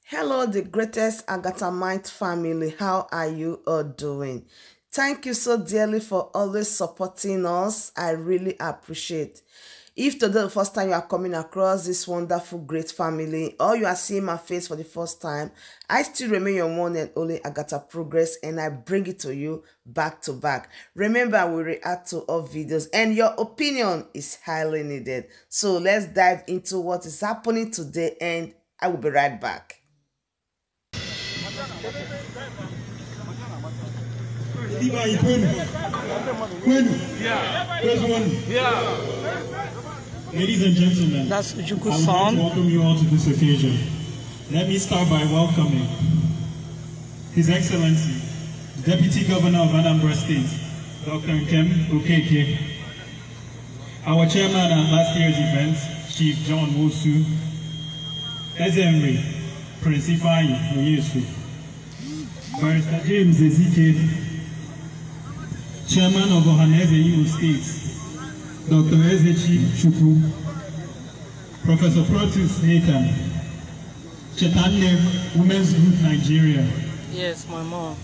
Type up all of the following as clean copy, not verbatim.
Hello, the greatest Agatamite family. How are you all doing? Thank you so dearly for always supporting us. I really appreciate. If today the first time you are coming across this wonderful, great family, or you are seeing my face for the first time, I still remain your one and only Agatha Progress, and I bring it to you back to back. Remember, we react to all videos, and your opinion is highly needed. So let's dive into what is happening today, and I will be right back. Ladies and gentlemen, that's Ojukwu'S I would like to welcome you all to this occasion. Let me start by welcoming His Excellency, Deputy Governor of Anambra State, Dr. Nkem Okeke, our chairman at last year's event, Chief John Wosu, Ezemri, Prince Ifeanyi Oyesu, Barrister James Ezike, Chairman of Ohaneze Imo State, Dr. Ezechi Chukwu, Professor Protus Nathan, Chetane Women's Group Nigeria. Yes, my mom.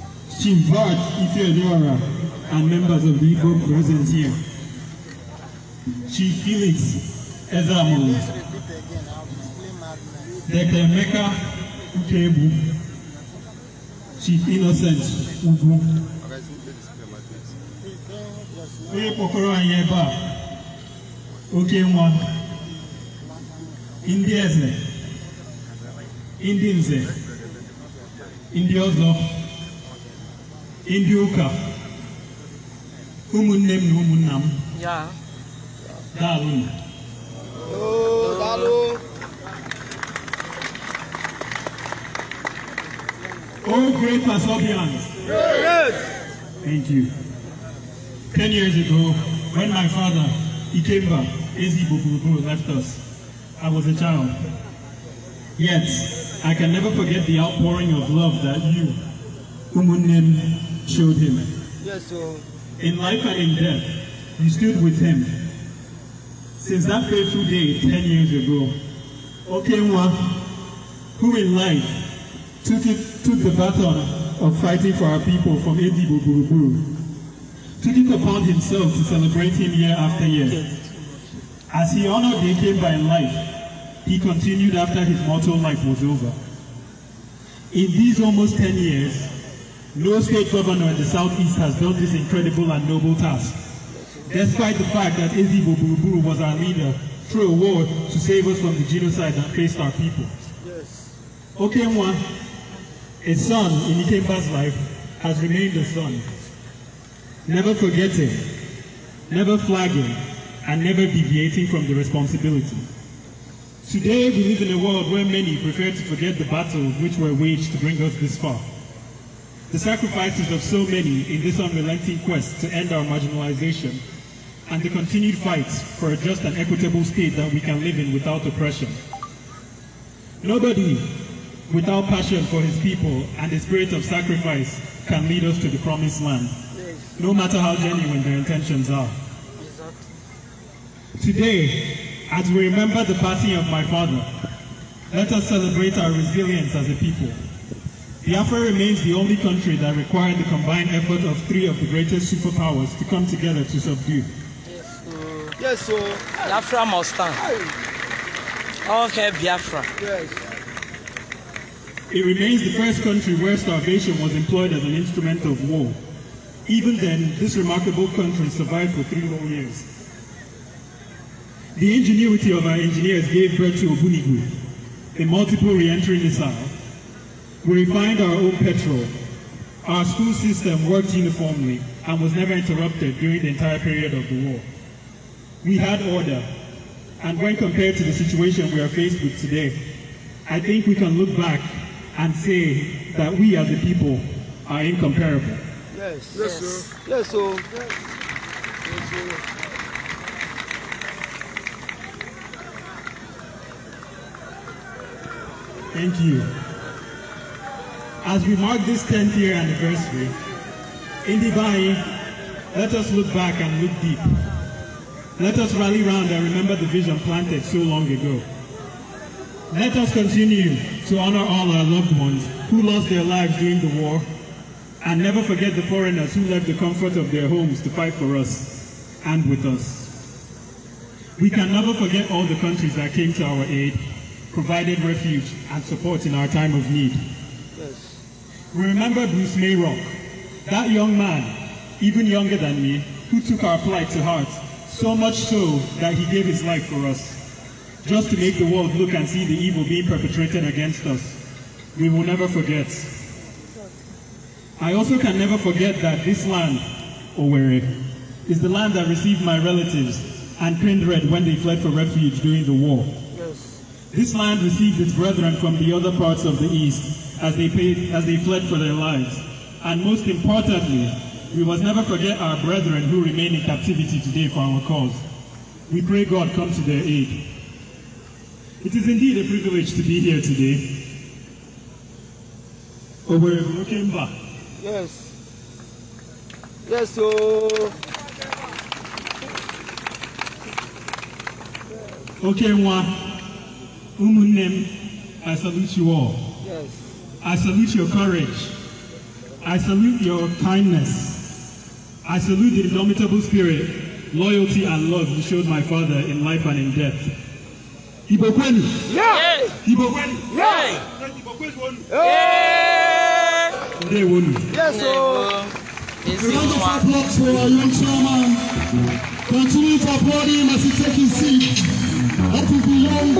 Chief Vard Ifeodora, and members of the Igbo present here. Chief Felix Ezamo, Dr. Emeka Ukebu, Chief Innocent Ugu, Pokoro Anyeba, Okenwa, Indieze, Indinze, Indiozo, Indiuka, Umunnem na Umunnam. Yeah. Dalu. Oh, Dalu. All great Pasobians. Yes. Thank you. 10 years ago, when my father, Ikemba Ezibokuru, left us, I was a child. Yet, I can never forget the outpouring of love that you, Umunnem, showed him. Yes, sir. In life and in death, you stood with him. Since that fateful day 10 years ago, Okenwa, who in life took the baton of fighting for our people from Ezibokuru, took it upon himself to celebrate him year after year. As he honored the Ikemba in life, he continued after his mortal life was over. In these almost 10 years, no state governor in the southeast has done this incredible and noble task, despite the fact that Ezibokuru was our leader through a war to save us from the genocide that faced our people. Yes. Okenwa, a son in Ikemba's life, has remained a son. Never forgetting, never flagging, and never deviating from the responsibility. Today, we live in a world where many prefer to forget the battles which were waged to bring us this far. The sacrifices of so many in this unrelenting quest to end our marginalization, and the continued fights for a just and equitable state that we can live in without oppression. Nobody without passion for his people and the spirit of sacrifice can lead us to the promised land, no matter how genuine their intentions are. Today, as we remember the passing of my father, let us celebrate our resilience as a people. Biafra remains the only country that required the combined effort of 3 of the greatest superpowers to come together to subdue. Yes, sir. Biafra must stand. All hail Biafra. Yes. It remains the first country where starvation was employed as an instrument of war. Even then, this remarkable country survived for 3 whole years. The ingenuity of our engineers gave birth to Ogbunigwe, a multiple re-entry missile. We refined our own petrol. Our school system worked uniformly and was never interrupted during the entire period of the war. We had order, and when compared to the situation we are faced with today, I think we can look back and say that we as a people are incomparable. Yes. Yes, sir. Yes, sir. Yes, sir. Thank you. As we mark this 10th year anniversary, in Dubai, let us look back and look deep. Let us rally round and remember the vision planted so long ago. Let us continue to honor all our loved ones who lost their lives during the war, and never forget the foreigners who left the comfort of their homes to fight for us and with us. We can never forget all the countries that came to our aid, provided refuge and support in our time of need. Yes. We remember Bruce Mayrock, that young man, even younger than me, who took our plight to heart, so much so that he gave his life for us, just to make the world look and see the evil being perpetrated against us. We will never forget. I also can never forget that this land, Owerri, is the land that received my relatives and kindred when they fled for refuge during the war. Yes. This land received its brethren from the other parts of the East as they fled for their lives. And most importantly, we must never forget our brethren who remain in captivity today for our cause. We pray God come to their aid. It is indeed a privilege to be here today. Owerri, looking back. Yes. Yes, so. Okay, Umunem, I salute you all. Yes. I salute your courage. I salute your kindness. I salute the indomitable spirit, loyalty, and love you showed my father in life and in death. Ibokweni. Yeah. Ibokweni. Yeah. Yes, so. A round of applause for our young chairman. Continue to applaud him as he takes his seat. That is the young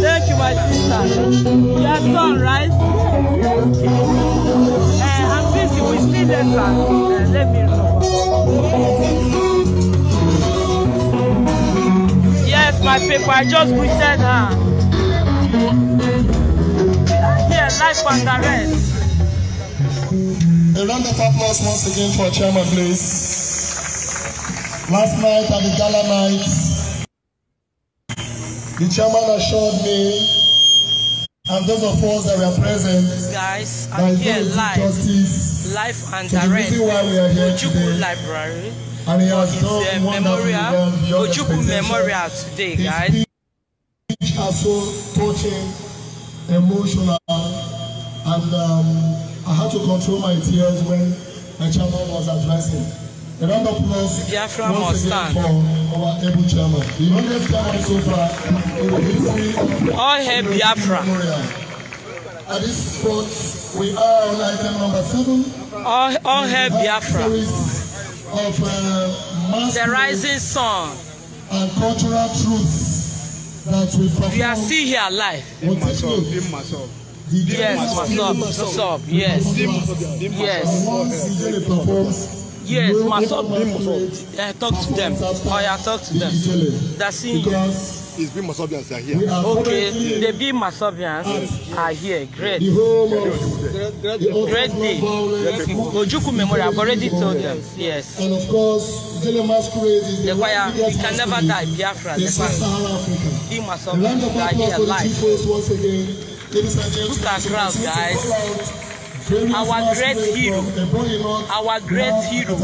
Thank you, my sister. Your son, right? I'm busy. We see later. Let me know. Yes, my paper. I just greeted her. Here, life and the rest. A round of applause once again for Chairman, please. Last night at the gala night, the chairman assured me, and those of us that were present, guys, I'm here live and direct Ojukwu Library and he has for his done memorial, Ojukwu Memorial today, guys. His speech are so touching, emotional, and I had to control my tears when the chairman was addressing. A round of applause BIAFRANS once again stand. for our able chairman. The youngest chairman so far in the history of All hail Biafra. At this spot, we are on item number 7. All hail Biafra. Of The rising sun. and cultural truths that we perform. We are still here live. Yes, Masop. Yes. Yes. Yes, Masop. Talk to them. Oh, yeah, talk to them. That's seeing you. It's been Masobians are here. Okay, the big Masobians are here. Great. Great day. Ojukwu Memorial, I've already told them. Yes. And of course, Jele Masquerade is The choir, it can never die. Biafra, the big Masobians are here live. Look at crowd, guys. Our great hero. Our great hero.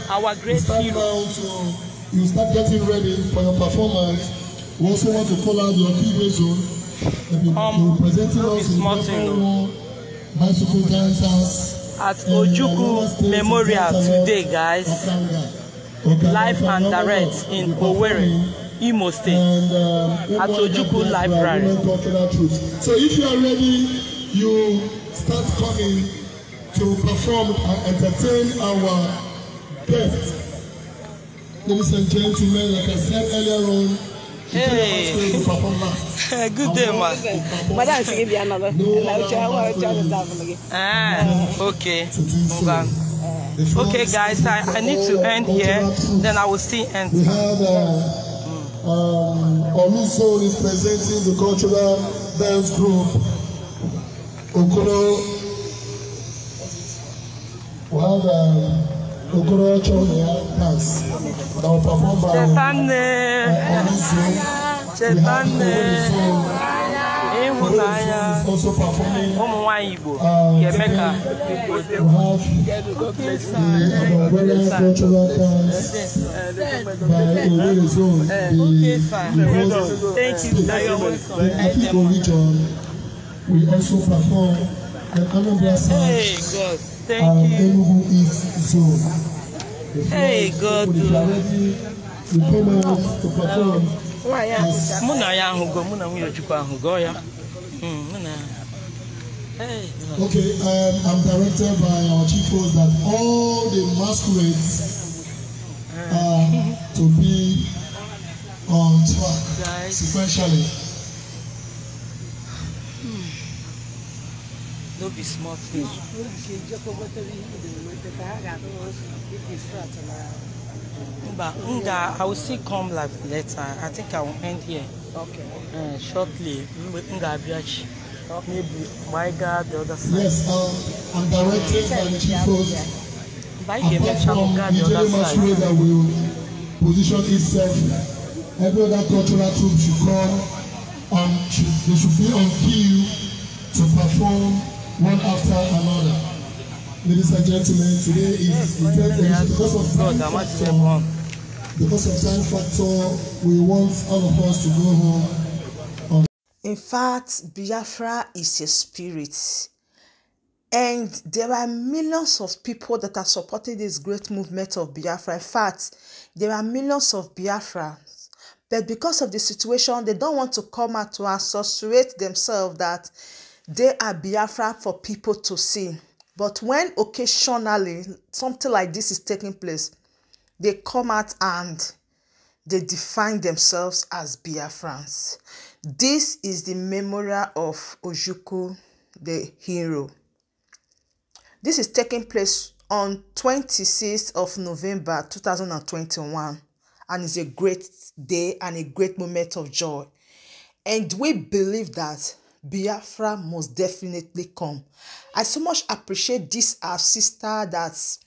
Our great hero. You start getting ready for your performance. We also want to call out your key zone. Presenting us with bicycle dancers at Ojukwu Memorial today, guys. Live and direct in Owerri, Imo State, at Ojukwu Library. So if you are ready, you start coming to perform and entertain our guests. Ladies and gentlemen, like I said earlier on, hey, good day, man. Okay. Okay, guys, I need to end here. Then I will still end. We have Oluso is presenting the cultural dance group. Okoro, we have Okoro Chonia dance that will perform by Oluso. We have is also performing. We have the cultural dance by Oluso. The region. We also perform the Nnamdi Enugu East Zone. Hey, God. We come out to perform. Okay, I'm directed by our chief host that all the masquerades are to be on track sequentially. No be smart thing. I will still come like later. I think I will end here. Okay. Shortly. Maybe my God, the other side. Yes, I'm directed by the chief host. Apart from the general masquerade that will position itself, every other cultural troupe should come and they should be on cue to perform one after another. Ladies and gentlemen, today is the 10th edition. Because of time factor, we want all of us to go home. In fact, Biafra is a spirit. And there are millions of people that are supporting this great movement of Biafra. In fact, there are millions of Biafrans. But because of the situation, they don't want to come out to associate themselves that they are Biafra for people to see. But when occasionally something like this is taking place, they come out and they define themselves as Biafrans. This is the memorial of Ojukwu, the hero. This is taking place on 26th of November 2021, and it's a great day and a great moment of joy. And we believe that Biafra must definitely come. I so much appreciate this our sister that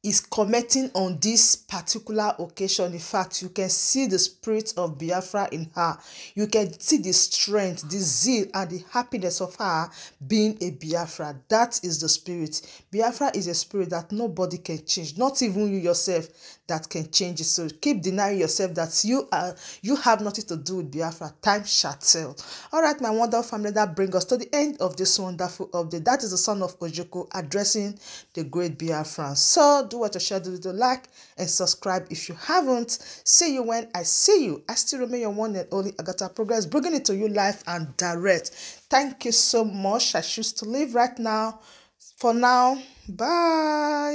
is commenting on this particular occasion. In fact, you can see the spirit of Biafra in her. You can see the strength, the zeal, and the happiness of her being a Biafra. That is the spirit. Biafra is a spirit that nobody can change, not even you yourself that can change it. So keep denying yourself that you have nothing to do with Biafra. Time shall tell. All right, my wonderful family, that brings us to the end of this wonderful update. That is the son of Ojukwu addressing the great Biafrans. So do what you share, do the like and subscribe if you haven't. See you when I see you. I still remain your one and only Agatha Progress, bringing it to you live and direct. Thank you so much. I choose to leave right now. For now, bye.